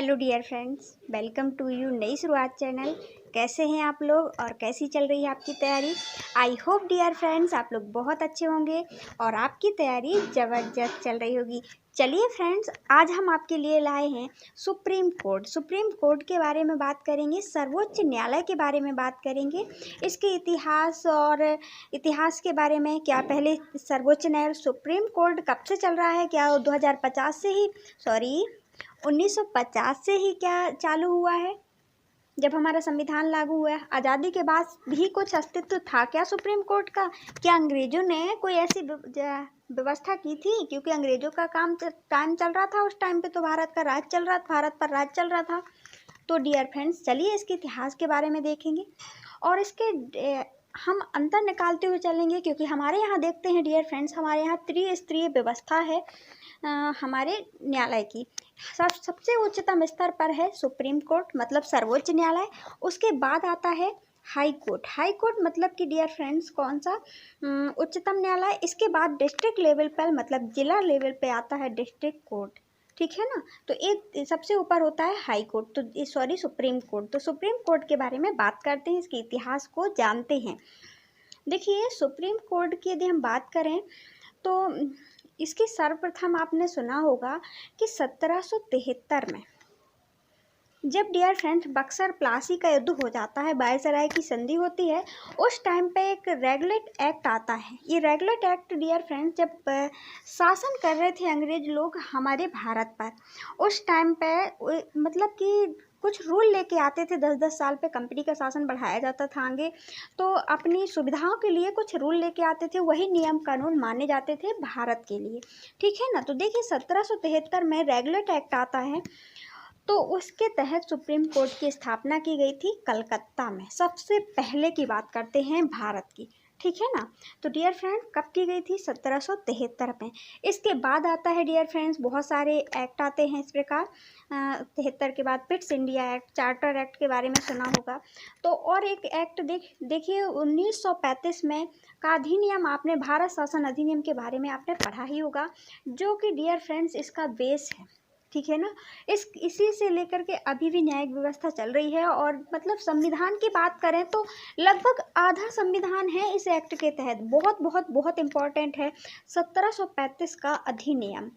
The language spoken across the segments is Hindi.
Hello dear friends, welcome to you नई शुरुआत चैनल। कैसे हैं आप लोग और कैसी चल रही है आपकी तैयारी। आई होप डियर फ्रेंड्स आप लोग बहुत अच्छे होंगे और आपकी तैयारी ज़बरदस्त चल रही होगी। चलिए फ्रेंड्स, आज हम आपके लिए लाए हैं सुप्रीम कोर्ट के बारे में बात करेंगे, सर्वोच्च न्यायालय के बारे में बात करेंगे, इसके इतिहास के बारे में। क्या पहले सर्वोच्च न्यायालय सुप्रीम कोर्ट कब से चल रहा है, क्या 2050 से ही 1950 से ही क्या चालू हुआ है, जब हमारा संविधान लागू हुआ है। आज़ादी के बाद भी कुछ अस्तित्व था क्या सुप्रीम कोर्ट का? क्या अंग्रेजों ने कोई ऐसी व्यवस्था की थी? क्योंकि अंग्रेजों का टाइम चल रहा था उस टाइम पे, तो भारत पर राज चल रहा था। तो डियर फ्रेंड्स, चलिए इसके इतिहास के बारे में देखेंगे और इसके हम अंतर निकालते हुए चलेंगे, क्योंकि हमारे यहाँ देखते हैं डियर फ्रेंड्स, हमारे यहाँ त्रिस्तरीय व्यवस्था है हमारे न्यायालय की। सबसे उच्चतम स्तर पर है सुप्रीम कोर्ट, मतलब सर्वोच्च न्यायालय। उसके बाद आता है हाई कोर्ट मतलब कि डियर फ्रेंड्स कौन सा, उच्चतम न्यायालय। इसके बाद डिस्ट्रिक्ट लेवल पर, मतलब जिला लेवल पे आता है डिस्ट्रिक्ट कोर्ट, ठीक है ना। तो एक सबसे ऊपर होता है हाई कोर्ट, तो सुप्रीम कोर्ट। तो सुप्रीम कोर्ट के बारे में बात करते हैं, इसके इतिहास को जानते हैं। देखिए, सुप्रीम कोर्ट की यदि हम बात करें तो इसकी सर्वप्रथम आपने सुना होगा कि 1773 में, जब डियर फ्रेंड्स बक्सर प्लासी का युद्ध हो जाता है, वायसराय की संधि होती है, उस टाइम पे एक रेगुलेट एक्ट आता है। ये रेगुलेट एक्ट डियर फ्रेंड्स, जब शासन कर रहे थे अंग्रेज लोग हमारे भारत पर, उस टाइम पे मतलब कि कुछ रूल लेके आते थे। 10-10 साल पे कंपनी का शासन बढ़ाया जाता था आगे, तो अपनी सुविधाओं के लिए कुछ रूल लेके आते थे, वही नियम कानून माने जाते थे भारत के लिए, ठीक है ना। तो देखिए 1773 में रेगुलेट एक्ट आता है, तो उसके तहत सुप्रीम कोर्ट की स्थापना की गई थी कलकत्ता में। सबसे पहले की बात करते हैं भारत की, ठीक है ना। तो डियर फ्रेंड्स, कब की गई थी? 1773 में। इसके बाद आता है डियर फ्रेंड्स, बहुत सारे एक्ट आते हैं इस प्रकार। 73 के बाद Pitt's India act, charter act के बारे में सुना होगा। तो और एक एक्ट देखिए 1935 में का अधिनियम, आपने भारत शासन अधिनियम के बारे में आपने पढ़ा ही होगा, जो कि डियर फ्रेंड्स इसका बेस है, ठीक है ना। इसी से लेकर के अभी भी न्यायिक व्यवस्था चल रही है। और मतलब संविधान की बात करें तो लगभग आधा संविधान है इस एक्ट के तहत। बहुत बहुत बहुत इम्पोर्टेंट है 1735 का अधिनियम,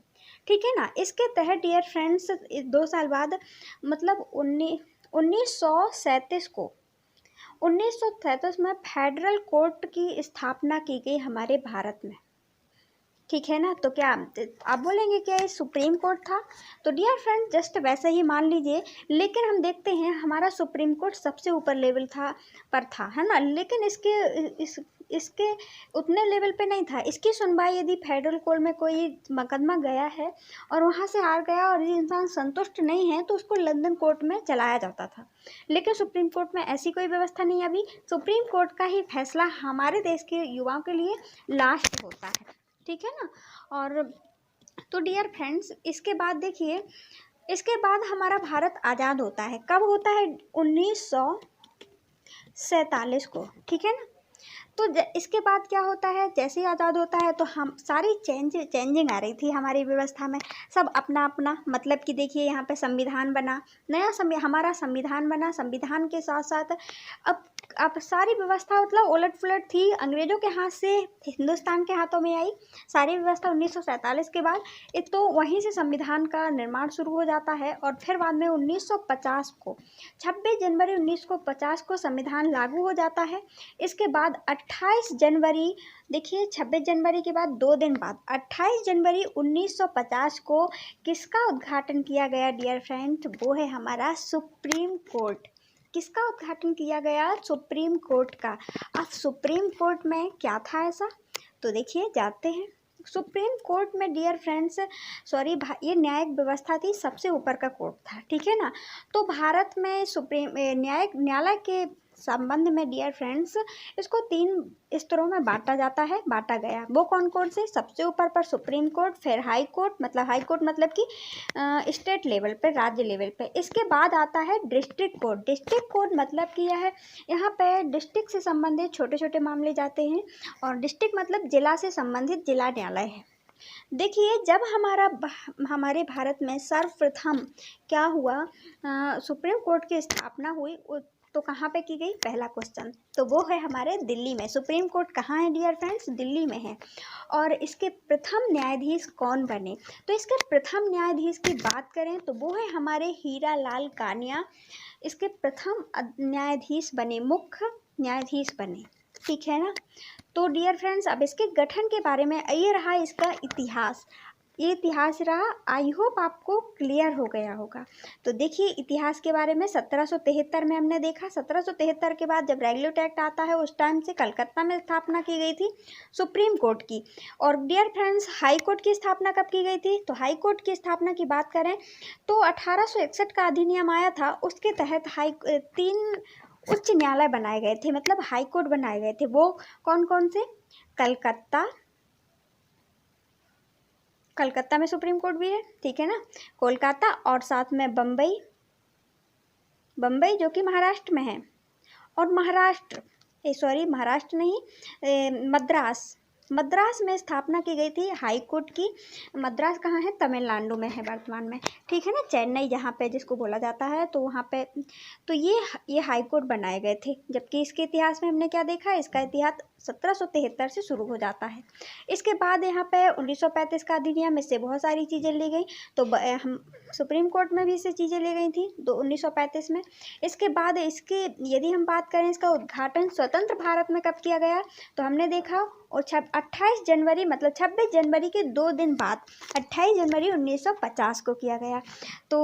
ठीक है ना। इसके तहत डियर फ्रेंड्स 2 साल बाद, मतलब 1937 में फेडरल कोर्ट की स्थापना की गई हमारे भारत में, ठीक है ना। तो क्या आप बोलेंगे क्या ये सुप्रीम कोर्ट था? तो डियर फ्रेंड, जस्ट वैसे ही मान लीजिए, लेकिन हम देखते हैं हमारा सुप्रीम कोर्ट सबसे ऊपर लेवल था, है ना। लेकिन इसके उतने लेवल पे नहीं था। इसकी सुनवाई यदि फेडरल कोर्ट में कोई मुकदमा गया है और वहाँ से हार गया और ये इंसान संतुष्ट नहीं है, तो उसको लंदन कोर्ट में चलाया जाता था। लेकिन सुप्रीम कोर्ट में ऐसी कोई व्यवस्था नहीं है। अभी सुप्रीम कोर्ट का ही फैसला हमारे देश के युवाओं के लिए लास्ट होता है, ठीक है ना। और तो डियर फ्रेंड्स, इसके बाद देखिए, इसके बाद हमारा भारत आज़ाद होता है। कब होता है? 1947 को, ठीक है ना। तो इसके बाद क्या होता है, जैसे ही आज़ाद होता है तो हम सारी चेंजिंग आ रही थी हमारी व्यवस्था में। सब अपना अपना, मतलब कि देखिए यहाँ पे संविधान बना, हमारा संविधान बना। संविधान के साथ साथ अब सारी व्यवस्था मतलब उलट पुलट थी, अंग्रेज़ों के हाथ से हिंदुस्तान के हाथों में आई सारी व्यवस्था 1947 के बाद। तो वहीं से संविधान का निर्माण शुरू हो जाता है। और फिर बाद में 1950 को, 26 जनवरी 1950 को संविधान लागू हो जाता है। इसके बाद 28 जनवरी, देखिए 26 जनवरी के बाद 2 दिन बाद 28 जनवरी 1950 को किसका उद्घाटन किया गया डियर फ्रेंड? वो है हमारा सुप्रीम कोर्ट। किसका उद्घाटन किया गया? सुप्रीम कोर्ट का। अब सुप्रीम कोर्ट में क्या था ऐसा, तो देखिए जाते हैं। सुप्रीम कोर्ट में डियर फ्रेंड्स, ये न्यायिक व्यवस्था थी, सबसे ऊपर का कोर्ट था, ठीक है ना। तो भारत में न्यायालय के संबंध में डियर फ्रेंड्स, इसको 3 स्तरों में बांटा गया। वो कौन से? सबसे ऊपर पर सुप्रीम कोर्ट, फिर हाई कोर्ट मतलब कि स्टेट लेवल पे, राज्य लेवल पे। इसके बाद आता है डिस्ट्रिक्ट कोर्ट मतलब कि यहाँ पे डिस्ट्रिक्ट से संबंधित छोटे छोटे मामले जाते हैं। और डिस्ट्रिक्ट मतलब जिला से संबंधित जिला न्यायालय है। देखिए, जब हमारे भारत में सर्वप्रथम क्या हुआ, सुप्रीम कोर्ट की स्थापना हुई, तो कहाँ पे की गई? पहला क्वेश्चन तो वो है हमारे दिल्ली में। सुप्रीम कोर्ट कहाँ है डियर फ्रेंड्स? दिल्ली में है। और इसके प्रथम न्यायाधीश कौन बने? तो इसके प्रथम न्यायाधीश की बात करें तो वो है हमारे हीरा लाल कानिया। इसके प्रथम न्यायाधीश बने, मुख्य न्यायाधीश बने, ठीक है ना। तो डियर फ्रेंड्स, अब इसके गठन के बारे में ये रहा इसका इतिहास। ये इतिहास रहा, आई होप आपको क्लियर हो गया होगा। तो देखिए इतिहास के बारे में 1773 में हमने देखा। 1773 के बाद जब रेगुलेट एक्ट आता है उस टाइम से कलकत्ता में स्थापना की गई थी सुप्रीम कोर्ट की। और डियर फ्रेंड्स, हाई कोर्ट की स्थापना कब की गई थी? तो हाई कोर्ट की स्थापना की बात करें तो 1861 का अधिनियम आया था, उसके तहत 3 उच्च न्यायालय बनाए गए थे, मतलब हाई कोर्ट बनाए गए थे। वो कौन कौन से? कलकत्ता में सुप्रीम कोर्ट भी है, ठीक है ना, कोलकाता, और साथ में बम्बई जो कि महाराष्ट्र में है, और महाराष्ट्र नहीं, मद्रास में स्थापना की गई थी हाई कोर्ट की। मद्रास कहाँ है? तमिलनाडु में है वर्तमान में, ठीक है ना, चेन्नई जहाँ पे जिसको बोला जाता है, तो वहाँ पे तो ये हाई कोर्ट बनाए गए थे। जबकि इसके इतिहास में हमने क्या देखा? इसका इतिहास 1773 से शुरू हो जाता है। इसके बाद यहाँ पे 1935 का अधिनियम, इससे बहुत सारी चीज़ें ली गई। तो हम सुप्रीम कोर्ट में भी इससे चीज़ें ली गई थी 1935 में। इसके बाद इसके यदि हम बात करें, इसका उद्घाटन स्वतंत्र भारत में कब किया गया? तो हमने देखा, और 28 जनवरी मतलब 26 जनवरी के 2 दिन बाद 28 जनवरी 1950 को किया गया। तो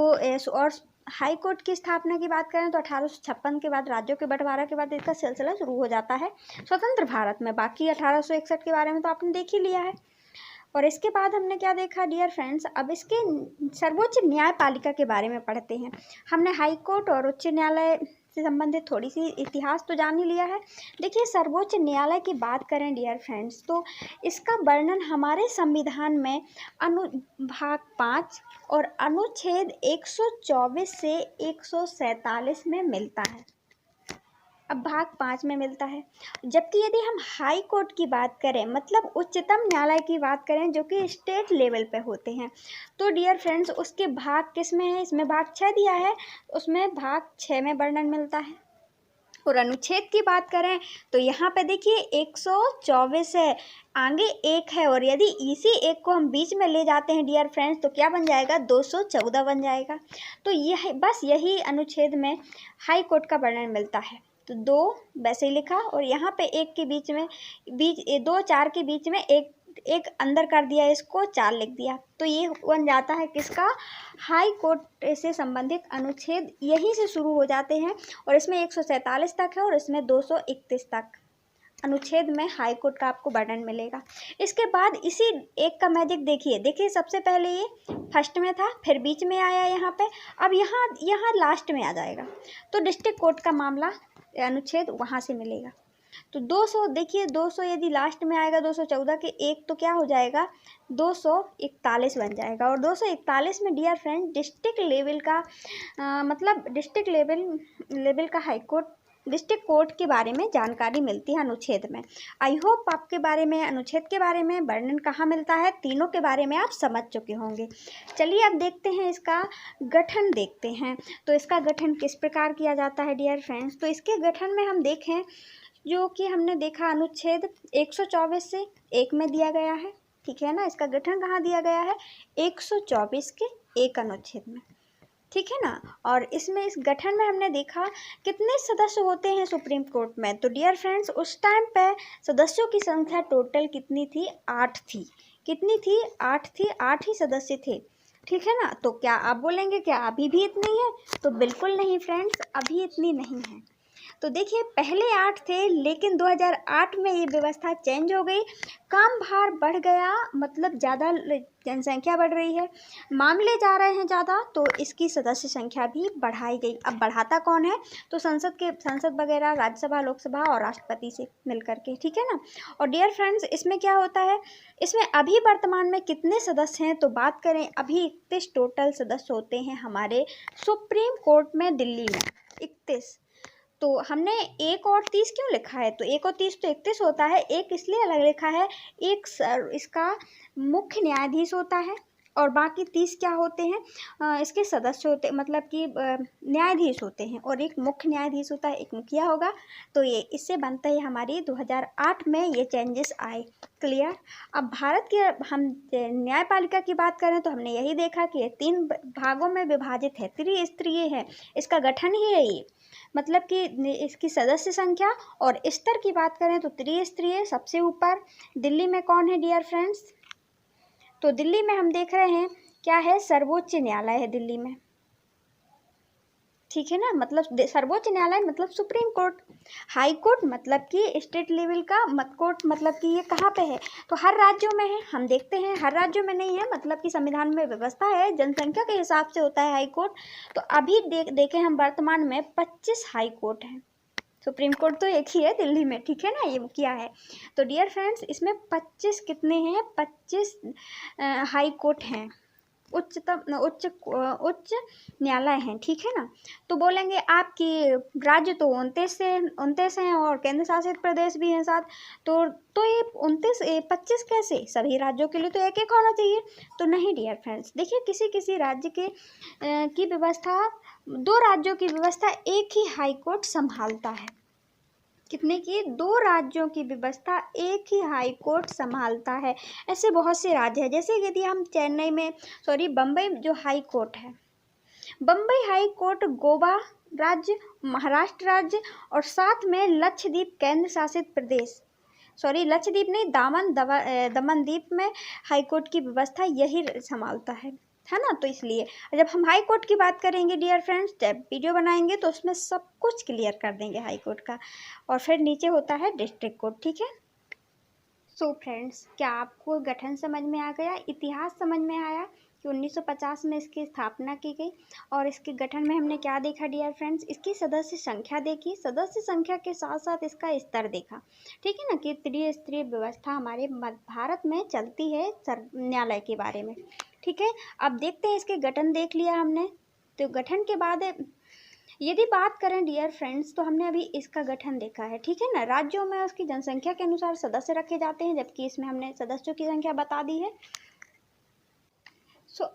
और हाई कोर्ट की स्थापना की बात करें तो 1856 के बाद, राज्यों के बंटवारा के बाद इसका सिलसिला शुरू हो जाता है स्वतंत्र भारत में। बाकी 1861 के बारे में तो आपने देख ही लिया है। और इसके बाद हमने क्या देखा डियर फ्रेंड्स? अब इसके सर्वोच्च न्यायपालिका के बारे में पढ़ते हैं। हमने हाई कोर्ट और उच्च न्यायालय से संबंधित थोड़ी सी इतिहास तो जान ही लिया है। देखिए, सर्वोच्च न्यायालय की बात करें डियर फ्रेंड्स, तो इसका वर्णन हमारे संविधान में अनुभाग 5 और अनुच्छेद 124 से 147 में मिलता है। अब भाग 5 में मिलता है। जबकि यदि हम हाई कोर्ट की बात करें, मतलब उच्चतम न्यायालय की बात करें, जो कि स्टेट लेवल पे होते हैं, तो डियर फ्रेंड्स उसके भाग किस में है? इसमें भाग 6 दिया है, उसमें भाग 6 में वर्णन मिलता है। और अनुच्छेद की बात करें तो यहाँ पे देखिए 124 है, आगे 1 है, और यदि इसी 1 को हम बीच में ले जाते हैं डियर फ्रेंड्स तो क्या बन जाएगा? 214 बन जाएगा। तो यह बस यही अनुच्छेद में हाई कोर्ट का वर्णन मिलता है। तो 2 वैसे ही लिखा, और यहाँ पे 1 के बीच में 2 4 के बीच में एक अंदर कर दिया, इसको 4 लिख दिया। तो ये बन जाता है किसका? हाई कोर्ट से संबंधित अनुच्छेद यहीं से शुरू हो जाते हैं, और इसमें 147 तक है, और इसमें 231 तक अनुच्छेद में हाई कोर्ट का आपको वर्णन मिलेगा। इसके बाद इसी एक का मैजिक देखिए सबसे पहले ये फर्स्ट में था, फिर बीच में आया यहाँ पे, अब यहाँ लास्ट में आ जाएगा। तो डिस्ट्रिक्ट कोर्ट का मामला अनुच्छेद वहाँ से मिलेगा। तो 200 देखिए, 200 यदि लास्ट में आएगा 214 के 1 तो क्या हो जाएगा? 241 बन जाएगा। और 241 में डियर फ्रेंड डिस्ट्रिक्ट लेवल का मतलब डिस्ट्रिक्ट लेवल का हाई कोर्ट, डिस्ट्रिक्ट कोर्ट के बारे में जानकारी मिलती है अनुच्छेद में। आई होप आपके बारे में अनुच्छेद के बारे में वर्णन कहाँ मिलता है, तीनों के बारे में आप समझ चुके होंगे। चलिए अब देखते हैं इसका गठन देखते हैं। तो इसका गठन किस प्रकार किया जाता है डियर फ्रेंड्स? तो इसके गठन में हम देखें, जो कि हमने देखा अनुच्छेद 124 से 1 में दिया गया है, ठीक है ना। इसका गठन कहाँ दिया गया है? 124 के 1 अनुच्छेद में, ठीक है ना। और इसमें इस गठन में हमने देखा कितने सदस्य होते हैं सुप्रीम कोर्ट में। तो डियर फ्रेंड्स उस टाइम पे सदस्यों की संख्या टोटल कितनी थी? 8 थी। कितनी थी? 8 थी, 8 ही सदस्य थे, ठीक है ना। तो क्या आप बोलेंगे क्या अभी भी इतनी है? तो बिल्कुल नहीं फ्रेंड्स, अभी इतनी नहीं है। तो देखिए पहले 8 थे, लेकिन 2008 में ये व्यवस्था चेंज हो गई, काम भार बढ़ गया, मतलब ज़्यादा जनसंख्या बढ़ रही है, मामले जा रहे हैं ज़्यादा, तो इसकी सदस्य संख्या भी बढ़ाई गई। अब बढ़ाता कौन है? तो संसद वगैरह, राज्यसभा, लोकसभा और राष्ट्रपति से मिलकर के, ठीक है ना। और डियर फ्रेंड्स इसमें क्या होता है, इसमें अभी वर्तमान में कितने सदस्य हैं? तो बात करें अभी 31 टोटल सदस्य होते हैं हमारे सुप्रीम कोर्ट में दिल्ली में, 31। तो हमने 1 और 30 क्यों लिखा है? तो 1 और 30 तो 31 होता है, एक इसलिए अलग लिखा है, एक इसका मुख्य न्यायाधीश होता है और बाकी 30 क्या होते हैं, इसके सदस्य होते, मतलब कि न्यायाधीश होते हैं, और एक मुख्य न्यायाधीश होता है, एक मुखिया होगा। तो ये इससे बनता है हमारी 2008 में ये चेंजेस आए। क्लियर। अब भारत के हम न्यायपालिका की बात करें तो हमने यही देखा कि 3 भागों में विभाजित है, त्रिस्तरीय है, इसका गठन ही है ये, मतलब कि इसकी सदस्य संख्या और स्तर की बात करें तो त्रिस्तरीय। सबसे ऊपर दिल्ली में कौन है डियर फ्रेंड्स? तो दिल्ली में हम देख रहे हैं क्या है, सर्वोच्च न्यायालय है दिल्ली में, ठीक है ना। मतलब सर्वोच्च न्यायालय मतलब सुप्रीम कोर्ट, हाई कोर्ट मतलब कि स्टेट लेवल का मत कोर्ट, मतलब कि ये कहाँ पे है, तो हर राज्यों में है। हम देखते हैं हर राज्यों में नहीं है, मतलब कि संविधान में व्यवस्था है, जनसंख्या के हिसाब से होता है हाई कोर्ट। तो अभी देखें हम वर्तमान में 25 हाई कोर्ट हैं, सुप्रीम कोर्ट तो एक ही है दिल्ली में, ठीक है ना, ये किया है। तो डियर फ्रेंड्स इसमें 25 कितने हैं, 25 हाई कोर्ट हैं, उच्चतम उच्च न्यायालय हैं, ठीक है ना। तो बोलेंगे आपकी राज्य तो 29 हैं और केंद्र शासित प्रदेश भी हैं साथ, तो ये 25 कैसे? सभी राज्यों के लिए तो एक एक होना चाहिए। तो नहीं डियर फ्रेंड्स, देखिए किसी किसी राज्य के की व्यवस्था, 2 राज्यों की व्यवस्था एक ही हाई कोर्ट संभालता है। कितने की? 2 राज्यों की व्यवस्था एक ही हाई कोर्ट संभालता है। ऐसे बहुत से राज्य हैं, जैसे यदि हम चेन्नई में, बम्बई जो हाई कोर्ट है, बम्बई हाई कोर्ट गोवा राज्य, महाराष्ट्र राज्य और साथ में लक्षद्वीप केंद्र शासित प्रदेश, लक्षद्वीप नहीं, दमन द्वीप में हाई कोर्ट की व्यवस्था यही संभालता है ना। तो इसलिए जब हम हाई कोर्ट की बात करेंगे डियर फ्रेंड्स, जब वीडियो बनाएंगे तो उसमें सब कुछ क्लियर कर देंगे हाई कोर्ट का। और फिर नीचे होता है डिस्ट्रिक्ट कोर्ट, ठीक है। सो फ्रेंड्स, क्या आपको गठन समझ में आ गया, इतिहास समझ में आया कि 1950 में इसकी स्थापना की गई, और इसके गठन में हमने क्या देखा डियर फ्रेंड्स, इसकी सदस्य संख्या देखी, सदस्य संख्या के साथ साथ इसका स्तर देखा, ठीक है ना, कि त्रिस्तरीय व्यवस्था हमारे भारत में चलती है न्यायालय के बारे में, ठीक है। अब देखते हैं इसके गठन देख लिया हमने। तो गठन के बाद यदि बात करें डियर फ्रेंड्स, तो हमने अभी इसका गठन देखा है, ठीक है ना। राज्यों में उसकी जनसंख्या के अनुसार सदस्य रखे जाते हैं, जबकि इसमें हमने सदस्यों की संख्या बता दी है।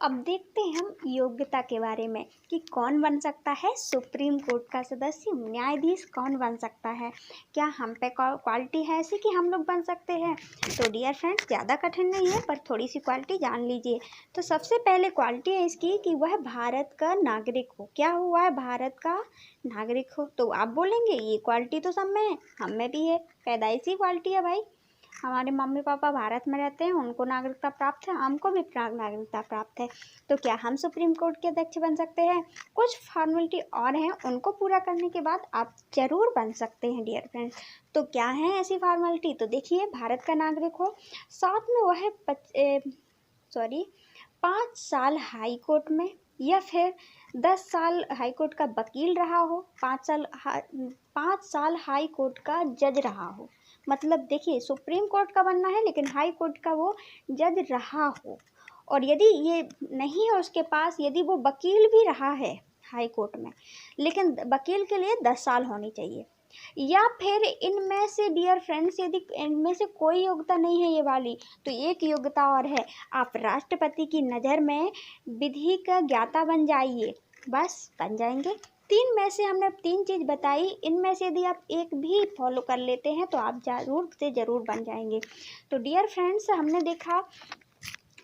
अब देखते हैं हम योग्यता के बारे में कि कौन बन सकता है सुप्रीम कोर्ट का सदस्य, न्यायाधीश कौन बन सकता है, क्या हम पे क्वालिटी है ऐसी कि हम लोग बन सकते हैं। तो डियर फ्रेंड्स ज़्यादा कठिन नहीं है, पर थोड़ी सी क्वालिटी जान लीजिए। तो सबसे पहले क्वालिटी है इसकी कि वह भारत का नागरिक हो। क्या हुआ है? भारत का नागरिक हो। तो आप बोलेंगे ये क्वालिटी तो सब में है, हम में भी है, पैदाइशी क्वालिटी है भाई, हमारे मम्मी पापा भारत में रहते हैं, उनको नागरिकता प्राप्त है, हमको भी नागरिकता प्राप्त है। तो क्या हम सुप्रीम कोर्ट के अध्यक्ष बन सकते हैं? कुछ फॉर्मेलिटी और हैं, उनको पूरा करने के बाद आप जरूर बन सकते हैं डियर फ्रेंड्स। तो क्या है ऐसी फॉर्मेलिटी? तो देखिए, भारत का नागरिक हो, साथ में वह 5 साल हाई कोर्ट में, या फिर 10 साल हाई कोर्ट का वकील रहा हो, 5 साल हाई कोर्ट का जज रहा हो। मतलब देखिए, सुप्रीम कोर्ट का बनना है लेकिन हाई कोर्ट का वो जज रहा हो। और यदि ये नहीं है उसके पास, यदि वो वकील भी रहा है हाई कोर्ट में, लेकिन वकील के लिए 10 साल होनी चाहिए। या फिर इनमें से डियर फ्रेंड्स, यदि इनमें से कोई योग्यता नहीं है ये वाली, तो एक योग्यता और है, आप राष्ट्रपति की नज़र में विधि का ज्ञाता बन जाइए, बस बन जाएंगे। 3 में से हमने 3 चीज़ बताई, इनमें से यदि आप एक भी फॉलो कर लेते हैं तो आप ज़रूर से ज़रूर बन जाएंगे। तो डियर फ्रेंड्स, हमने देखा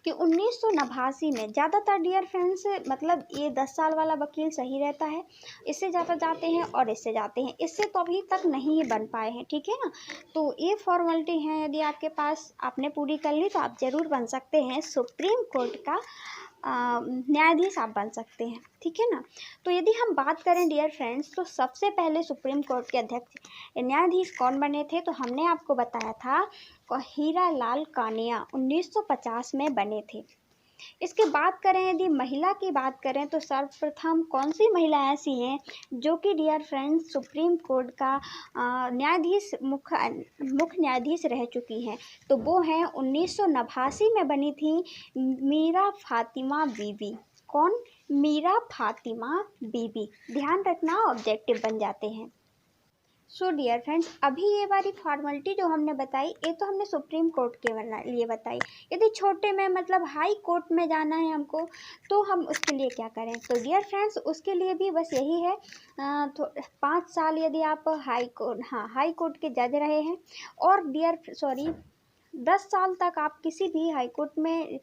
कि 1989 में ज़्यादातर डियर फ्रेंड्स, मतलब ये 10 साल वाला वकील सही रहता है, इससे ज़्यादा जाते हैं और इससे जाते हैं, इससे तो अभी तक नहीं बन पाए हैं, ठीक है ना। तो ये फॉर्मेलिटी है, यदि आपके पास आपने पूरी कर ली तो आप ज़रूर बन सकते हैं सुप्रीम कोर्ट का न्यायाधीश, आप बन सकते हैं, ठीक है ना। तो यदि हम बात करें डियर फ्रेंड्स, तो सबसे पहले सुप्रीम कोर्ट के अध्यक्ष न्यायाधीश कौन बने थे, तो हमने आपको बताया था हीरा लाल कानिया 1950 में बने थे। इसके बात करें, यदि महिला की बात करें, तो सर्वप्रथम कौन सी महिला ऐसी हैं जो कि डियर फ्रेंड्स सुप्रीम कोर्ट का न्यायाधीश, मुख्य न्यायाधीश रह चुकी हैं, तो वो हैं 1989 में बनी थी मीरा फातिमा बीबी। कौन? मीरा फातिमा बीबी। ध्यान रखना, ऑब्जेक्टिव बन जाते हैं। सो डियर फ्रेंड्स, अभी ये वाली फॉर्मेलिटी जो हमने बताई, ये तो हमने सुप्रीम कोर्ट के लिए बताई। यदि छोटे में मतलब हाई कोर्ट में जाना है हमको, तो हम उसके लिए क्या करें? तो डियर फ्रेंड्स, उसके लिए भी बस यही है, तो 5 साल यदि आप हाई कोर्ट के जज रहे हैं, और 10 साल तक आप किसी भी हाई कोर्ट में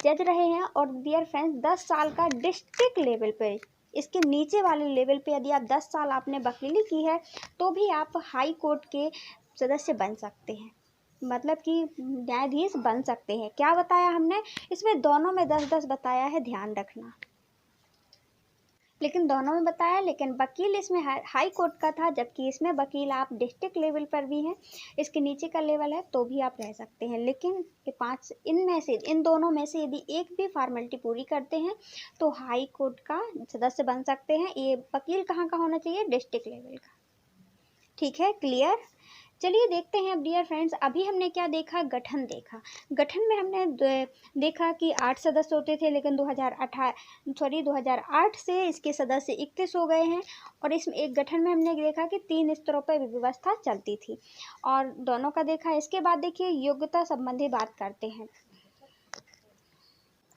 जज रहे हैं, और डियर फ्रेंड्स 10 साल का डिस्ट्रिक्ट लेवल पे, इसके नीचे वाले लेवल पे यदि आप 10 साल आपने वकीली की है, तो भी आप हाई कोर्ट के सदस्य बन सकते हैं, मतलब कि न्यायाधीश बन सकते हैं। क्या बताया हमने इसमें? दोनों में 10-10 बताया है, ध्यान रखना। लेकिन दोनों में बताया, लेकिन वकील इसमें हाई कोर्ट का था, जबकि इसमें वकील आप डिस्ट्रिक्ट लेवल पर भी हैं, इसके नीचे का लेवल है तो भी आप रह सकते हैं। लेकिन ये 5 इन दोनों में से यदि एक भी फॉर्मेलिटी पूरी करते हैं तो हाई कोर्ट का सदस्य बन सकते हैं। ये वकील कहाँ का होना चाहिए? डिस्ट्रिक्ट लेवल का। ठीक है, क्लियर? चलिए देखते हैं अब डियर फ्रेंड्स, अभी हमने क्या देखा? गठन देखा। गठन में हमने देखा कि 8 सदस्य होते थे, लेकिन 2008 से इसके सदस्य 31 हो गए हैं। और इसमें एक गठन में हमने देखा कि 3 स्तरों पर व्यवस्था चलती थी, और दोनों का देखा। इसके बाद देखिए योग्यता संबंधी बात करते हैं।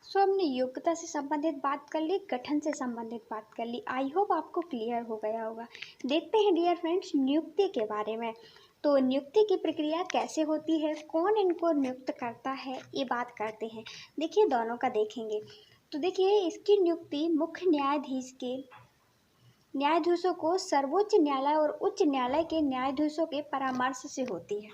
सो हमने योग्यता से संबंधित बात कर ली, गठन से संबंधित बात कर ली। आई होप आपको क्लियर हो गया होगा। देखते हैं डियर फ्रेंड्स नियुक्ति के बारे में। तो नियुक्ति की प्रक्रिया कैसे होती है, कौन इनको नियुक्त करता है, ये बात करते हैं। देखिए दोनों का देखेंगे। तो देखिए इसकी नियुक्ति मुख्य न्यायाधीशों को सर्वोच्च न्यायालय और उच्च न्यायालय के न्यायाधीशों के परामर्श से होती है।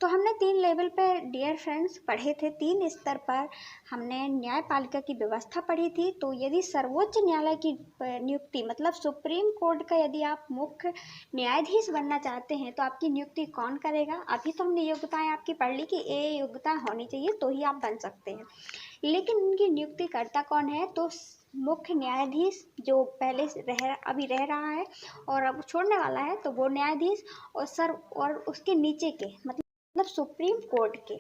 तो हमने 3 लेवल पर डियर फ्रेंड्स पढ़े थे, 3 स्तर पर हमने न्यायपालिका की व्यवस्था पढ़ी थी। तो यदि सर्वोच्च न्यायालय की नियुक्ति, मतलब सुप्रीम कोर्ट का यदि आप मुख्य न्यायाधीश बनना चाहते हैं, तो आपकी नियुक्ति कौन करेगा? अभी तो हमने योग्यताएं आपकी पढ़ ली कि ये योग्यता होनी चाहिए तो ही आप बन सकते हैं, लेकिन उनकी नियुक्ति करता कौन है? तो मुख्य न्यायाधीश जो पहले से अभी रह रहा है और अब छोड़ने वाला है, तो वो न्यायाधीश, और उसके नीचे के मतलब सुप्रीम कोर्ट के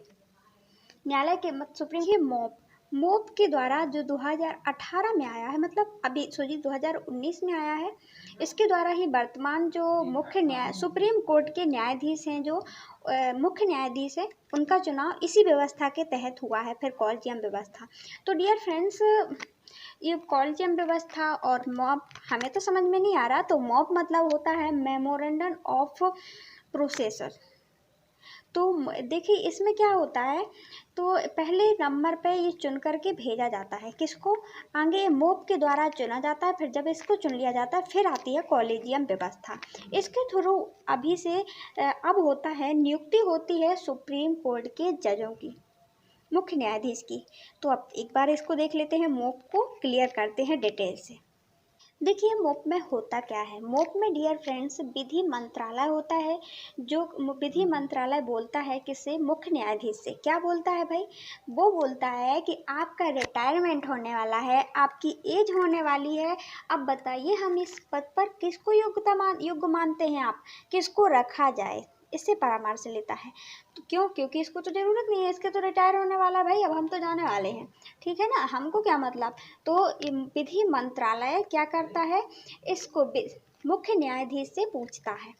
न्यायालय के सुप्रीम के मोप के द्वारा जो 2018 में आया है, मतलब अभी 2019 में आया है, इसके द्वारा ही वर्तमान जो सुप्रीम कोर्ट के न्यायाधीश हैं, जो मुख्य न्यायाधीश है, उनका चुनाव इसी व्यवस्था के तहत हुआ है, फिर कॉलेजियम व्यवस्था। तो डियर फ्रेंड्स, ये कॉलेजियम व्यवस्था और मॉप हमें तो समझ में नहीं आ रहा। तो मॉप मतलब होता है मेमोरेंडम ऑफ प्रोसेसर। तो देखिए इसमें क्या होता है, तो पहले नंबर पे ये चुन करके भेजा जाता है, किसको? आगे मोप के द्वारा चुना जाता है। फिर जब इसको चुन लिया जाता है, फिर आती है कॉलेजियम व्यवस्था। इसके थ्रू अभी से अब होता है, नियुक्ति होती है सुप्रीम कोर्ट के जजों की, मुख्य न्यायाधीश की। तो अब एक बार इसको देख लेते हैं, मोप को क्लियर करते हैं डिटेल से। देखिए मोप में होता क्या है। मोप में डियर फ्रेंड्स विधि मंत्रालय होता है, जो विधि मंत्रालय बोलता है किससे? मुख्य न्यायाधीश से। क्या बोलता है भाई? वो बोलता है कि आपका रिटायरमेंट होने वाला है, आपकी एज होने वाली है, अब बताइए हम इस पद पर किसको योग्य मानते हैं, आप किसको रखा जाए, इससे परामर्श लेता है। तो क्योंकि इसको तो ज़रूरत नहीं है, इसके तो रिटायर होने वाला भाई, अब हम तो जाने वाले हैं, ठीक है ना, हमको क्या मतलब। तो विधि मंत्रालय क्या करता है, इसको मुख्य न्यायाधीश से पूछता है,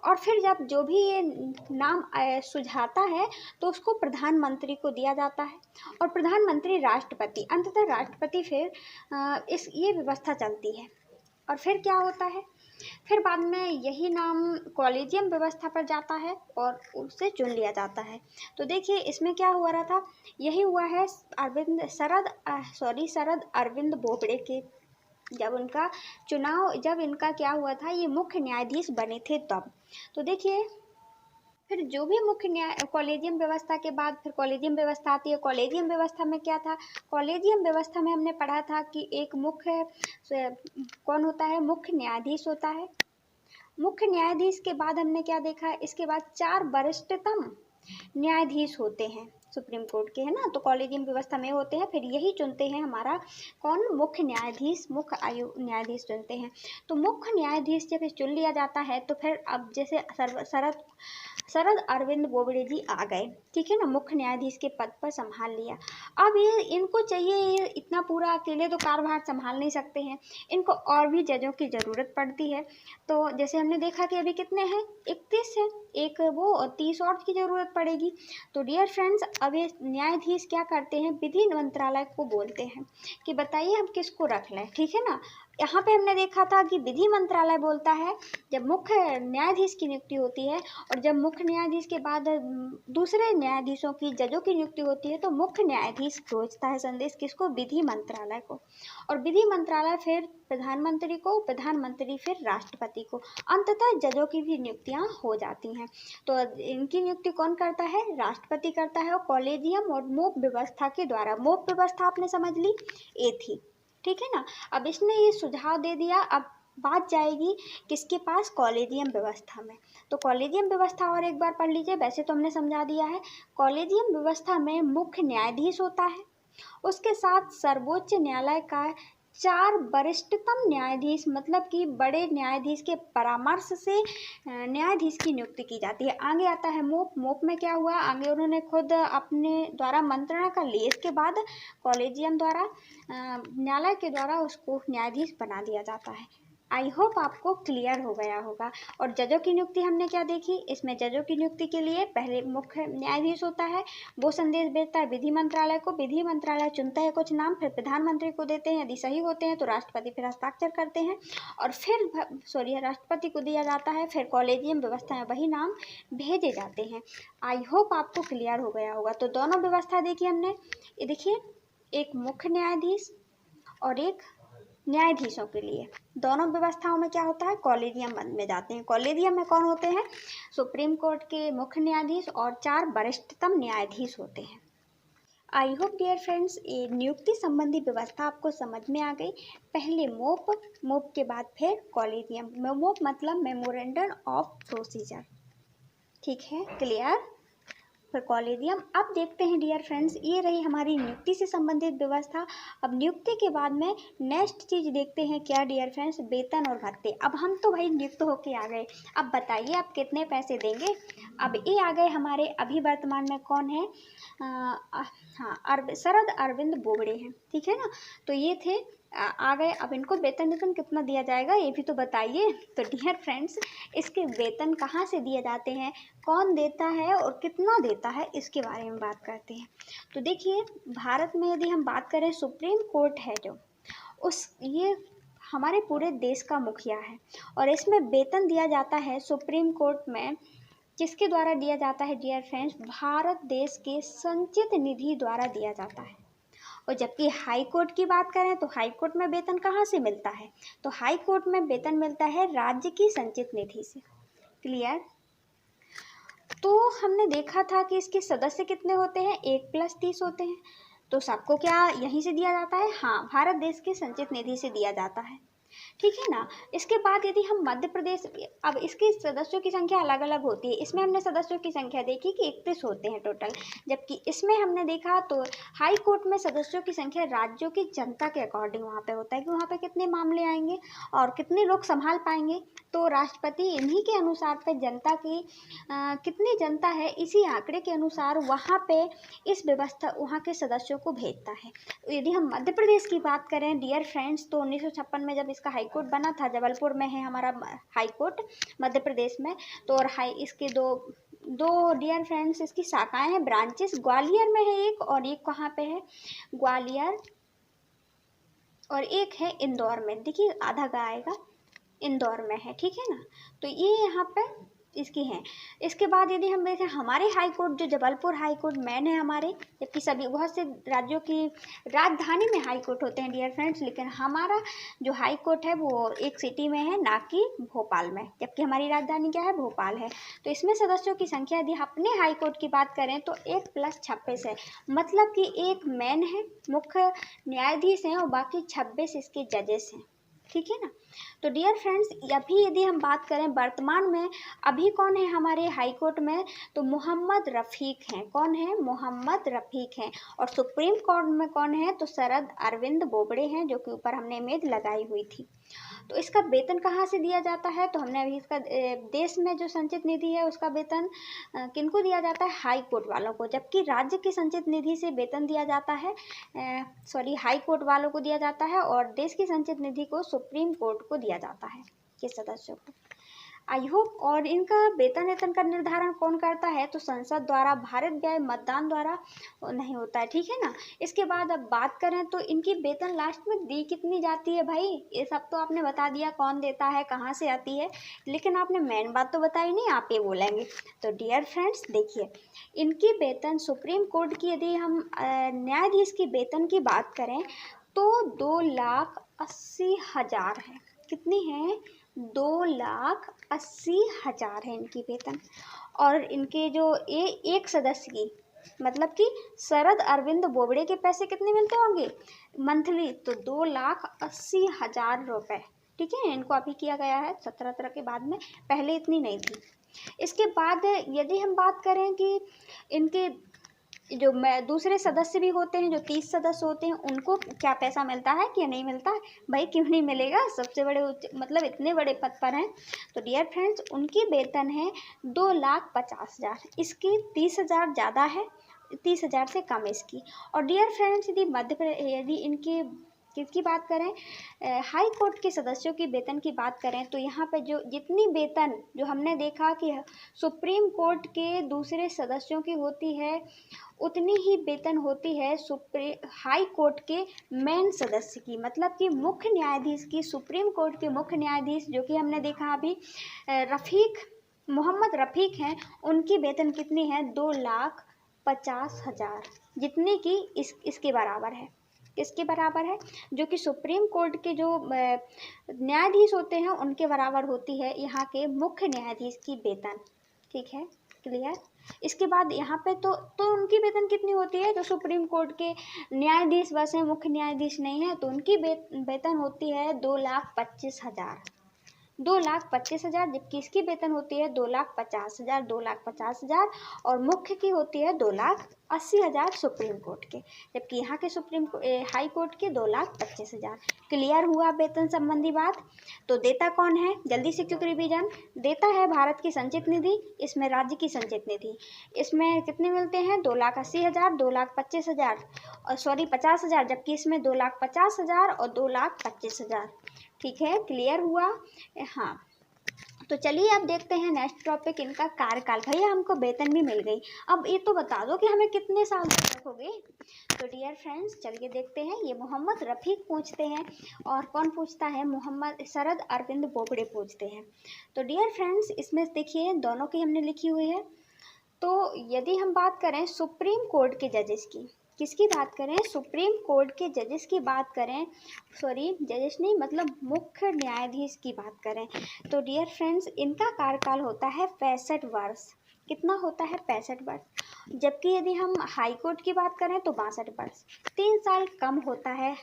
और फिर जब जो भी ये नाम सुझाता है, तो उसको प्रधानमंत्री को दिया जाता है, और प्रधानमंत्री राष्ट्रपति, अंततः राष्ट्रपति फिर ये व्यवस्था चलती है। और फिर क्या होता है, फिर बाद में यही नाम कॉलेजियम व्यवस्था पर जाता है और उससे चुन लिया जाता है। तो देखिए इसमें क्या हुआ रहा था, यही हुआ है शरद अरविंद बोबड़े के, जब इनका क्या हुआ था, ये मुख्य न्यायाधीश बने थे तब। तो देखिए फिर जो भी कॉलेजियम व्यवस्था के बाद फिर कॉलेजियम व्यवस्था आती है। कॉलेजियम व्यवस्था में क्या था, कॉलेजियम व्यवस्था में हमने पढ़ा था कि एक कौन होता है? मुख्य न्यायाधीश होता है। मुख्य न्यायाधीश के बाद हमने क्या देखा, इसके बाद 4 वरिष्ठतम न्यायाधीश होते हैं, सुप्रीम कोर्ट के, है ना। तो कॉलेजियम व्यवस्था में होते हैं, फिर यही चुनते हैं हमारा कौन, मुख्य न्यायाधीश, मुख्य न्यायाधीश चुनते हैं। तो मुख्य न्यायाधीश जब चुन लिया जाता है तो फिर अब जैसे शरद अरविंद बोबड़े जी आ गए, ठीक है ना, मुख्य न्यायाधीश के पद पर संभाल लिया। अब ये इनको चाहिए, ये इतना पूरा अकेले तो कार्यभार संभाल नहीं सकते हैं, इनको और भी जजों की ज़रूरत पड़ती है। तो जैसे हमने देखा कि अभी कितने हैं, 31 हैं, एक वो 30 और की ज़रूरत पड़ेगी। तो डियर फ्रेंड्स, अब ये न्यायाधीश क्या करते हैं, विधि मंत्रालय को बोलते हैं कि बताइए हम किसको रख लें, ठीक है ना। यहाँ पे हमने देखा था कि विधि मंत्रालय बोलता है जब मुख्य न्यायाधीश की नियुक्ति होती है, और जब मुख्य न्यायाधीश के बाद दूसरे न्यायाधीशों की, जजों की नियुक्ति होती है, तो मुख्य न्यायाधीश भेजता है संदेश किसको, विधि मंत्रालय को, और विधि मंत्रालय फिर प्रधानमंत्री को, प्रधानमंत्री फिर राष्ट्रपति को, अंततः जजों की भी नियुक्तियां हो जाती हैं। तो इनकी नियुक्ति कौन करता है, राष्ट्रपति करता है, और कॉलेजियम और मोप व्यवस्था के द्वारा। मोप व्यवस्था आपने समझ ली, ये थी, ठीक है ना। अब इसने ये सुझाव दे दिया, अब बात जाएगी किसके पास, कॉलेजियम व्यवस्था में। तो कॉलेजियम व्यवस्था और एक बार पढ़ लीजिए, वैसे तो हमने समझा दिया है। कॉलेजियम व्यवस्था में मुख्य न्यायाधीश होता है, उसके साथ सर्वोच्च न्यायालय का 4 वरिष्ठतम न्यायाधीश, मतलब कि बड़े न्यायाधीश के परामर्श से न्यायाधीश की नियुक्ति की जाती है। आगे आता है मोप। मोप में क्या हुआ, आगे उन्होंने खुद अपने द्वारा मंत्रणा कर ली, इसके बाद कॉलेजियम द्वारा, न्यायालय के द्वारा उसको न्यायाधीश बना दिया जाता है। आई होप आपको क्लियर हो गया होगा। और जजों की नियुक्ति हमने क्या देखी, इसमें जजों की नियुक्ति के लिए पहले मुख्य न्यायाधीश होता है, वो संदेश भेजता है विधि मंत्रालय को, विधि मंत्रालय चुनता है कुछ नाम, फिर प्रधानमंत्री को देते हैं, यदि सही होते हैं तो राष्ट्रपति फिर हस्ताक्षर करते हैं, और फिर राष्ट्रपति को दिया जाता है, फिर कॉलेजियम व्यवस्था में वही नाम भेजे जाते हैं। आई होप आपको क्लियर हो गया होगा। तो दोनों व्यवस्था देखी हमने, ये देखिए, एक मुख्य न्यायाधीश और एक न्यायाधीशों के लिए, दोनों व्यवस्थाओं में क्या होता है, कॉलेजियम में जाते हैं। कॉलेजियम में कौन होते हैं, सुप्रीम कोर्ट के मुख्य न्यायाधीश और 4 वरिष्ठतम न्यायाधीश होते हैं। आई होप डियर फ्रेंड्स, ये नियुक्ति संबंधी व्यवस्था आपको समझ में आ गई। पहले मोप, मोप के बाद फिर कॉलेजियम। मोप मतलब मेमोरेंडम ऑफ प्रोसीजर, ठीक है, क्लियर। फिर कॉलेजियम। अब देखते हैं डियर फ्रेंड्स, ये रही हमारी नियुक्ति से संबंधित व्यवस्था। अब नियुक्ति के बाद में नेक्स्ट चीज़ देखते हैं क्या डियर फ्रेंड्स, वेतन और भत्ते। अब हम तो भाई नियुक्त होके आ गए, अब बताइए आप कितने पैसे देंगे। अब ये आ गए हमारे अभी वर्तमान में कौन है, हाँ, शरद अरविंद बोबड़े हैं, ठीक है ना। तो ये थे, आ गए। अब इनको वेतन कितना दिया जाएगा ये भी तो बताइए। तो डियर फ्रेंड्स, इसके वेतन कहाँ से दिए जाते हैं, कौन देता है और कितना देता है, इसके बारे में बात करते हैं। तो देखिए, भारत में यदि हम बात करें, सुप्रीम कोर्ट है जो, ये हमारे पूरे देश का मुखिया है, और इसमें वेतन दिया जाता है सुप्रीम कोर्ट में, किसके द्वारा दिया जाता है डियर फ्रेंड्स, भारत देश के संचित निधि द्वारा दिया जाता है। और जबकि हाई कोर्ट की बात करें तो हाई कोर्ट में वेतन कहाँ से मिलता है, तो हाई कोर्ट में वेतन मिलता है राज्य की संचित निधि से, क्लियर। तो हमने देखा था कि इसके सदस्य कितने होते हैं, 1+30 होते हैं। तो सबको क्या यहीं से दिया जाता है, हाँ, भारत देश के संचित निधि से दिया जाता है, ठीक है ना। इसके बाद यदि हम मध्य प्रदेश, अब इसके सदस्यों की संख्या अलग अलग होती है। इसमें हमने सदस्यों की संख्या देखी कि 31 होते हैं टोटल, जबकि इसमें हमने देखा तो हाई कोर्ट में सदस्यों की संख्या राज्यों की जनता के अकॉर्डिंग वहाँ पे होता है कि वहाँ पे कितने मामले आएंगे और कितने लोग संभाल पाएंगे। तो राष्ट्रपति इन्हीं के अनुसार पे जनता की कितनी जनता है, इसी आंकड़े के अनुसार वहाँ पे इस व्यवस्था वहाँ के सदस्यों को भेजता है। यदि हम मध्य प्रदेश की बात करें डियर फ्रेंड्स, तो 1956 में जब इसका हाई कोर्ट बना था, जबलपुर में है हमारा हाई कोर्ट मध्य प्रदेश में। तो और इसके दो डियर फ्रेंड्स इसकी शाखाएं हैं, ब्रांचेस, ग्वालियर में है एक, और एक कहाँ पे है, ग्वालियर, और एक है इंदौर में। देखिए आधा का आएगा, इंदौर में है, ठीक है ना। तो ये यहाँ पे इसकी हैं। इसके बाद यदि हम देखें हमारे हाई कोर्ट, जो जबलपुर हाई कोर्ट मेन है हमारे, जबकि सभी बहुत से राज्यों की राजधानी में हाई कोर्ट होते हैं डियर फ्रेंड्स, लेकिन हमारा जो हाई कोर्ट है वो एक सिटी में है, ना कि भोपाल में, जबकि हमारी राजधानी क्या है, भोपाल है। तो इसमें सदस्यों की संख्या यदि अपने हाई कोर्ट की बात करें तो 1+26 है, मतलब कि एक मेन है, मुख्य न्यायाधीश हैं, और बाकी 26 इसके जजेस हैं, ठीक है ना। तो डियर फ्रेंड्स, अभी यदि हम बात करें वर्तमान में अभी कौन है हमारे हाई कोर्ट में, तो मोहम्मद रफ़ीक हैं। कौन है? मोहम्मद रफ़ीक हैं। और सुप्रीम कोर्ट में कौन है? तो शरद अरविंद बोबड़े हैं, जो कि ऊपर हमने इमेज लगाई हुई थी। तो इसका वेतन कहाँ से दिया जाता है? तो हमने अभी इसका देश में जो संचित निधि है उसका वेतन किनको दिया जाता है? हाई कोर्ट वालों को। जबकि राज्य की संचित निधि से वेतन दिया जाता है, हाई कोर्ट वालों को दिया जाता है, और देश की संचित निधि को सुप्रीम कोर्ट को दिया जाता है, के सदस्यों को। I hope. और इनका वेतन का निर्धारण कौन करता है? तो संसद द्वारा, भारत व्यय मतदान द्वारा नहीं होता है, ठीक है ना। इसके बाद अब बात करें तो इनकी वेतन लास्ट में दी कितनी जाती है भाई? ये सब तो आपने बता दिया कौन देता है, कहाँ से आती है, लेकिन आपने मेन बात तो बताई नहीं, आप ये बोलेंगे। तो डियर फ्रेंड्स देखिए, इनकी वेतन सुप्रीम कोर्ट की, यदि हम न्यायाधीश की वेतन की बात करें तो 2,80,000 है। कितनी है? 2,80,000 है इनकी वेतन। और इनके जो एक सदस्य की, मतलब कि शरद अरविंद बोबड़े के पैसे कितने मिलते होंगे मंथली? तो 2,80,000 रुपये, ठीक है। इनको अभी किया गया है 17 के बाद में, पहले इतनी नहीं थी। इसके बाद यदि हम बात करें कि इनके जो दूसरे सदस्य भी होते हैं, जो 30 सदस्य होते हैं, उनको क्या पैसा मिलता है कि नहीं मिलता है? भाई क्यों नहीं मिलेगा, सबसे बड़े मतलब इतने बड़े पद पर हैं। तो डियर फ्रेंड्स, उनकी वेतन है 2,50,000। इसकी 30,000 ज़्यादा है, 30,000 से कम इसकी। और डियर फ्रेंड्स, यदि इनकी किसकी बात करें, हाई कोर्ट के सदस्यों की वेतन की बात करें, तो यहाँ पे जो जितनी वेतन जो हमने देखा कि सुप्रीम कोर्ट के दूसरे सदस्यों की होती है, उतनी ही वेतन होती है हाई कोर्ट के मेन सदस्य की, मतलब कि मुख्य न्यायाधीश की। सुप्रीम कोर्ट के मुख्य न्यायाधीश, जो कि हमने देखा अभी मोहम्मद रफ़ीक हैं, उनकी वेतन कितनी है? 2,50,000, जितनी कि इसके बराबर है। किसके बराबर है? जो कि सुप्रीम कोर्ट के जो न्यायाधीश होते हैं उनके बराबर होती है यहाँ के मुख्य न्यायाधीश की वेतन, ठीक है, क्लियर। इसके बाद यहाँ पे तो उनकी वेतन कितनी होती है? जो सुप्रीम कोर्ट के न्यायाधीश बस हैं, मुख्य न्यायाधीश नहीं है, तो उनकी वेतन होती है 2,25,000, 2,25,000। जबकि इसकी वेतन होती है 2,50,000, 2,50,000। और मुख्य की होती है 2,80,000 सुप्रीम कोर्ट के, जबकि यहाँ के हाई कोर्ट के 2,25,000। क्लियर हुआ वेतन संबंधी बात? तो देता कौन है? जल्दी से क्विक रिवीजन। देता है भारत की संचित निधि, इसमें राज्य की संचित निधि। इसमें कितने मिलते हैं? 2,80,000, 2,25,000, और 50,000, जबकि इसमें 2,50,000 और 2,25,000, ठीक है। क्लियर हुआ? हाँ। तो चलिए अब देखते हैं नेक्स्ट टॉपिक, इनका कार्यकाल। भैया हमको वेतन भी मिल गई, अब ये तो बता दो कि हमें कितने साल तक रखोगे। तो डियर फ्रेंड्स चलिए देखते हैं, ये मोहम्मद रफ़ीक पूछते हैं, और कौन पूछता है? शरद अरविंद बोबड़े पूछते हैं। तो डियर फ्रेंड्स, इसमें देखिए दोनों की हमने लिखी हुई है। तो यदि हम बात करें सुप्रीम कोर्ट के जजेस की, किसकी बात करें? सुप्रीम कोर्ट के जजेस की बात करें, जजेस नहीं, मतलब मुख्य न्यायाधीश की बात करें, तो डियर फ्रेंड्स इनका कार्यकाल होता है 65 वर्ष। कितना होता है? 65 वर्ष। जबकि यदि हम हाई कोर्ट की बात करें तो 62 वर्ष, 3 साल कम होता है।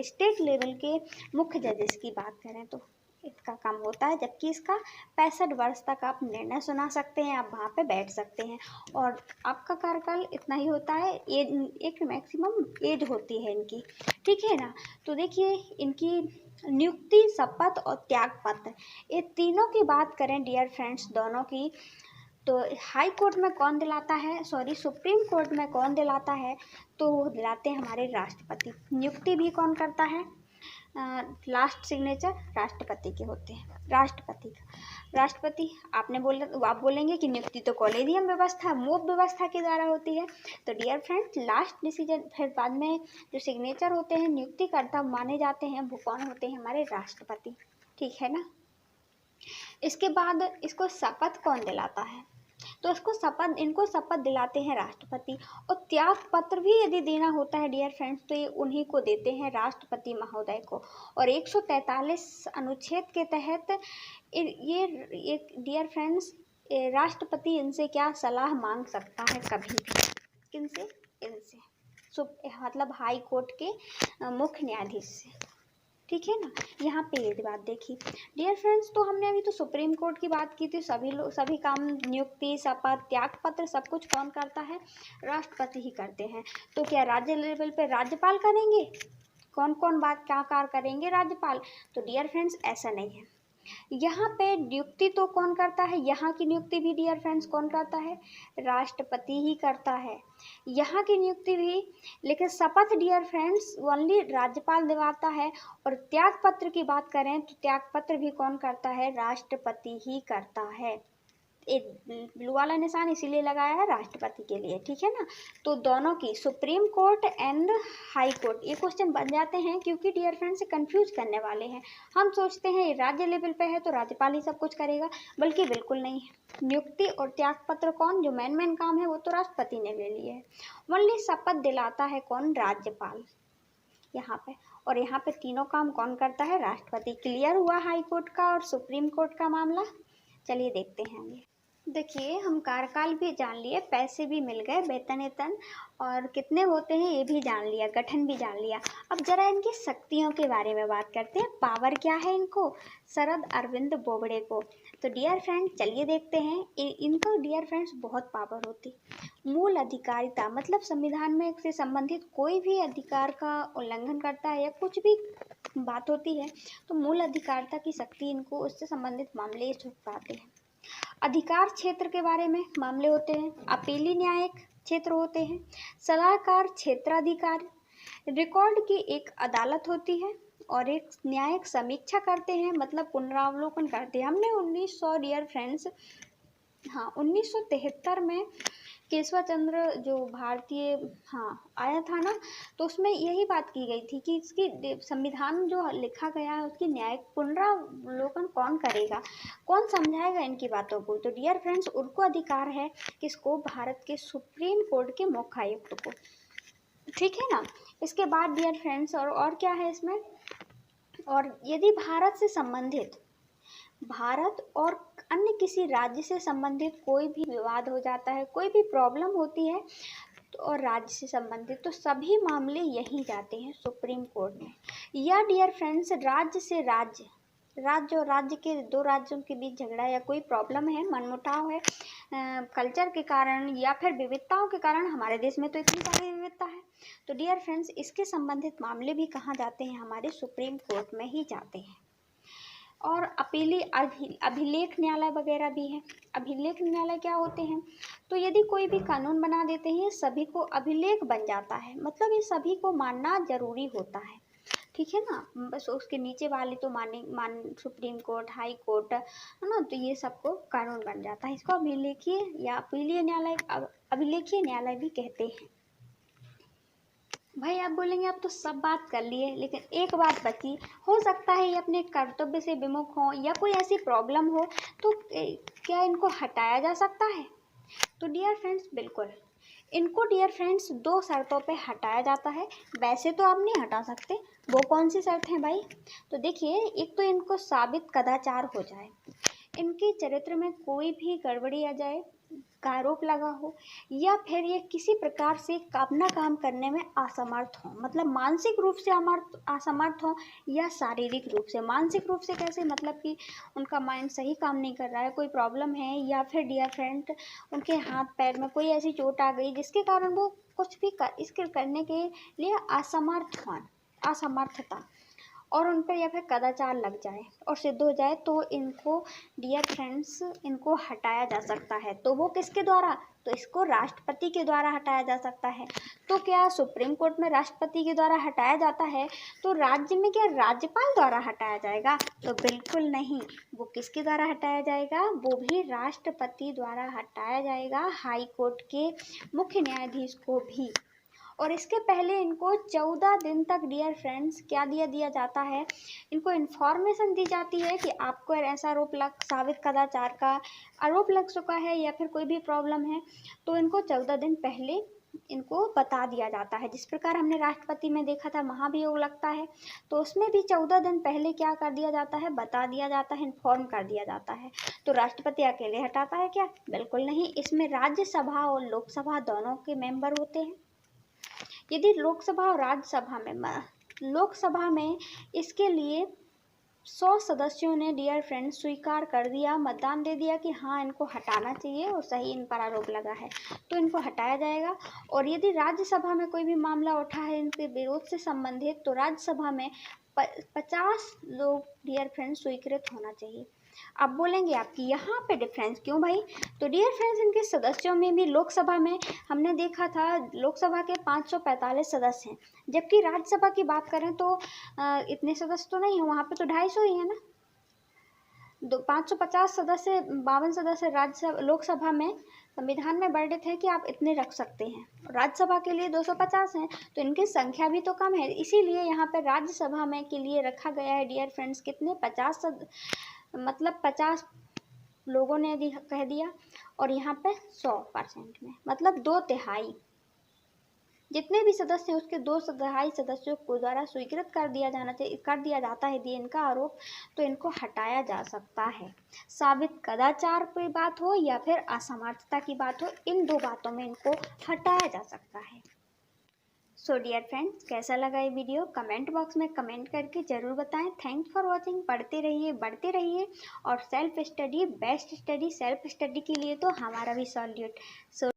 स्टेट लेवल के मुख्य जजेस की बात करें तो इसका कम होता है, जबकि इसका 65 वर्ष तक आप निर्णय सुना सकते हैं, आप वहाँ पे बैठ सकते हैं, और आपका कार्यकाल इतना ही होता है। एक मैक्सिमम एज होती है इनकी, ठीक है ना। तो देखिए इनकी नियुक्ति, शपथ और त्याग पत्र, ये तीनों की बात करें डियर फ्रेंड्स, दोनों की, तो हाई कोर्ट में कौन दिलाता है, सुप्रीम कोर्ट में कौन दिलाता है? तो दिलाते हैं हमारे राष्ट्रपति। नियुक्ति भी कौन करता है? लास्ट सिग्नेचर राष्ट्रपति के होते हैं। राष्ट्रपति आप बोलेंगे कि नियुक्ति तो कॉलेजियम व्यवस्था, मूव व्यवस्था के द्वारा होती है। तो डियर फ्रेंड्स लास्ट डिसीजन, फिर बाद में जो सिग्नेचर होते हैं, नियुक्तिकर्ता माने जाते हैं, वो कौन होते हैं? हमारे राष्ट्रपति, ठीक है ना। इसके बाद इसको शपथ कौन दिलाता है? तो इनको शपथ दिलाते हैं राष्ट्रपति। और त्याग पत्र भी यदि देना होता है डियर फ्रेंड्स, तो ये उन्हीं को देते हैं, राष्ट्रपति महोदय को। और 143 अनुच्छेद के तहत ये डियर फ्रेंड्स राष्ट्रपति इनसे क्या सलाह मांग सकता है कभी भी? किनसे? इनसे, मतलब हाई कोर्ट के मुख्य न्यायाधीश से। ठीक है ना। यहाँ पे ये बात देखिए डियर फ्रेंड्स, तो हमने अभी तो सुप्रीम कोर्ट की बात की थी। सभी काम, नियुक्ति, शपथ, त्याग पत्र सब कुछ कौन करता है? राष्ट्रपति ही करते हैं। तो क्या राज्य लेवल पे राज्यपाल करेंगे? कौन कौन बात क्या कार्य करेंगे राज्यपाल? तो डियर फ्रेंड्स ऐसा नहीं है। यहाँ पे नियुक्ति तो कौन करता है? यहाँ की नियुक्ति भी डियर फ्रेंड्स कौन करता है? राष्ट्रपति ही करता है यहाँ की नियुक्ति भी। लेकिन शपथ डियर फ्रेंड्स ओनली राज्यपाल दिलाता है। और त्याग पत्र की बात करें तो त्याग पत्र भी कौन करता है? राष्ट्रपति ही करता है। एक ब्लू वाला निशान इसीलिए लगाया है राष्ट्रपति के लिए, ठीक है ना। तो दोनों की, supreme court and high court, ये क्वेश्चन बन जाते हैं क्योंकि डियर फ्रेंड्स कंफ्यूज करने वाले हैं। हम सोचते हैं ये राज्य लेवल पे है तो राज्यपाल ही सब कुछ करेगा, बल्कि बिल्कुल नहीं है। नियुक्ति और त्याग पत्र कौन, जो मेन काम है वो तो राष्ट्रपति ने ले लिए है। ओनली शपथ दिलाता है कौन? राज्यपाल यहाँ पे। और यहाँ पे तीनों काम कौन करता है? राष्ट्रपति। क्लियर हुआ हाई कोर्ट का और सुप्रीम कोर्ट का मामला। चलिए देखते हैं आगे। देखिए हम कार्यकाल भी जान लिए, पैसे भी मिल गए, वेतन वेतन और कितने होते हैं ये भी जान लिया, गठन भी जान लिया। अब जरा इनकी शक्तियों के बारे में बात करते हैं। पावर क्या है इनको? शरद अरविंद बोबड़े को। तो डियर फ्रेंड चलिए देखते हैं इनको। डियर फ्रेंड्स बहुत पावर होती। मूल अधिकारिता मतलब संविधान में से संबंधित कोई भी अधिकार का उल्लंघन करता है या कुछ भी बात होती है तो मूल अधिकारिता की शक्ति इनको, उससे संबंधित मामले छुप पाते हैं। अधिकार क्षेत्र के बारे में मामले होते हैं। अपीली न्यायिक क्षेत्र होते हैं। सलाहकार क्षेत्राधिकार, रिकॉर्ड की एक अदालत होती है और एक न्यायिक समीक्षा करते हैं, मतलब पुनरावलोकन करते हैं। हमने 1900 डियर फ्रेंड्स, हाँ 1973 में केशव चंद्र जो भारतीय आया था ना, तो उसमें यही बात की गई थी कि इसकी संविधान जो लिखा गया है उसकी न्यायिक पुनरावलोकन कौन करेगा, कौन समझाएगा इनकी बातों को। तो डियर फ्रेंड्स उनको अधिकार है किसको? भारत के सुप्रीम कोर्ट के मुख्य आयुक्त को, ठीक है ना। इसके बाद डियर फ्रेंड्स और क्या है इसमें, और यदि भारत और अन्य किसी राज्य से संबंधित कोई भी विवाद हो जाता है, कोई भी प्रॉब्लम होती है तो और राज्य से संबंधित, तो सभी मामले यहीं जाते हैं सुप्रीम कोर्ट में। या डियर फ्रेंड्स राज्य से राज्य और राज्य के, दो राज्यों के बीच झगड़ा या कोई प्रॉब्लम है, मनमुटाव है कल्चर के कारण या फिर विविधताओं के कारण। हमारे देश में तो इतनी सारी विविधता है। तो डियर फ्रेंड्स इसके संबंधित मामले भी कहाँ जाते हैं? हमारे सुप्रीम कोर्ट में ही जाते हैं। और अपीली अभिलेख न्यायालय वगैरह भी है। अभिलेख न्यायालय क्या होते हैं? तो यदि कोई भी कानून बना देते हैं सभी को अभिलेख बन जाता है, मतलब ये सभी को मानना जरूरी होता है, ठीक है ना। बस उसके नीचे वाले तो मान सुप्रीम कोर्ट, हाई कोर्ट है ना, तो ये सबको कानून बन जाता है। इसको अभिलेखीय या अपीलीय न्यायालय, अभिलेखीय न्यायालय भी कहते हैं। भाई आप बोलेंगे आप तो सब बात कर लिए, लेकिन एक बात बची। हो सकता है ये अपने कर्तव्य से विमुख हो या कोई ऐसी प्रॉब्लम हो, तो क्या इनको हटाया जा सकता है? तो डियर फ्रेंड्स बिल्कुल, इनको डियर फ्रेंड्स दो शर्तों पे हटाया जाता है। वैसे तो आप नहीं हटा सकते। वो कौन सी शर्त है भाई? तो देखिए, एक तो इनको साबित कदाचार हो जाए, इनके चरित्र में कोई भी गड़बड़ी आ जाए का आरोप लगा हो, या फिर ये किसी प्रकार से अपना काम करने में असमर्थ हो, मतलब मानसिक रूप से असमर्थ हो या शारीरिक रूप से। मानसिक रूप से कैसे? मतलब कि उनका माइंड सही काम नहीं कर रहा है, कोई प्रॉब्लम है, या फिर डियर फ्रेंड उनके हाथ पैर में कोई ऐसी चोट आ गई जिसके कारण वो कुछ भी इसके करने के लिए असमर्थता, और उन पर या फिर कदाचार लग जाए और सिद्ध हो जाए, तो इनको डियर फ्रेंड्स इनको हटाया जा सकता है। तो वो किसके द्वारा? तो इसको राष्ट्रपति के द्वारा हटाया जा सकता है। तो क्या सुप्रीम कोर्ट में राष्ट्रपति के द्वारा हटाया जाता है, तो राज्य में क्या राज्यपाल द्वारा हटाया जाएगा? तो बिल्कुल नहीं। वो किसके द्वारा हटाया जाएगा? वो भी राष्ट्रपति द्वारा हटाया जाएगा, हाई कोर्ट के मुख्य न्यायाधीश को भी। और इसके पहले इनको 14 दिन तक डियर फ्रेंड्स क्या दिया जाता है? इनको इन्फॉर्मेशन दी जाती है कि आपको ऐसा साबित कदाचार का आरोप लग चुका है या फिर कोई भी प्रॉब्लम है, तो इनको 14 दिन पहले इनको बता दिया जाता है। जिस प्रकार हमने राष्ट्रपति में देखा था महाभियोग लगता है, तो उसमें भी 14 दिन पहले क्या कर दिया जाता है? बता दिया जाता है, इन्फॉर्म कर दिया जाता है। तो राष्ट्रपति अकेले हटाता है क्या? बिल्कुल नहीं। इसमें राज्यसभा और लोकसभा दोनों के मेंबर होते हैं। यदि लोकसभा और राज्यसभा में लोकसभा में इसके लिए 100 सदस्यों ने डियर फ्रेंड्स स्वीकार कर दिया, मतदान दे दिया कि हाँ इनको हटाना चाहिए और सही इन पर आरोप लगा है तो इनको हटाया जाएगा। और यदि राज्यसभा में कोई भी मामला उठा है इनके विरोध से संबंधित तो राज्यसभा में 50 लोग डियर फ्रेंड्स स्वीकृत होना चाहिए। आप बोलेंगे आपकी यहाँ पे डिफरेंस क्यों भाई? तो डियर फ्रेंड्स इनके सदस्यों में भी लोकसभा में हमने देखा था लोकसभा के 545 सदस्य हैं, जबकि राज्यसभा की बात करें तो इतने सदस्य तो नहीं है, वहाँ पे तो 250 ही है ना। 550 सदस्य 52 सदस्य राज्यसभा लोकसभा में संविधान में वर्णित है कि आप इतने रख सकते हैं, राज्यसभा के लिए 250 हैं तो इनकी संख्या भी तो कम है, इसीलिए यहाँ पर राज्यसभा में के लिए रखा गया है डियर फ्रेंड्स कितने 50 लोगों ने कह दिया और यहाँ पे 100% में मतलब 2/3 जितने भी सदस्य हैं उसके 2/3 सदस्यों को द्वारा स्वीकृत कर दिया जाता है यदि इनका आरोप तो इनको हटाया जा सकता है। साबित कदाचार की बात हो या फिर असमर्थता की बात हो, इन 2 बातों में इनको हटाया जा सकता है। सो डियर फ्रेंड्स कैसा लगा ये वीडियो कमेंट बॉक्स में कमेंट करके ज़रूर बताएं। Thanks for watching. पढ़ते रहिए बढ़ते रहिए और self study best study self study के लिए तो हमारा भी सॉल्यूट। सो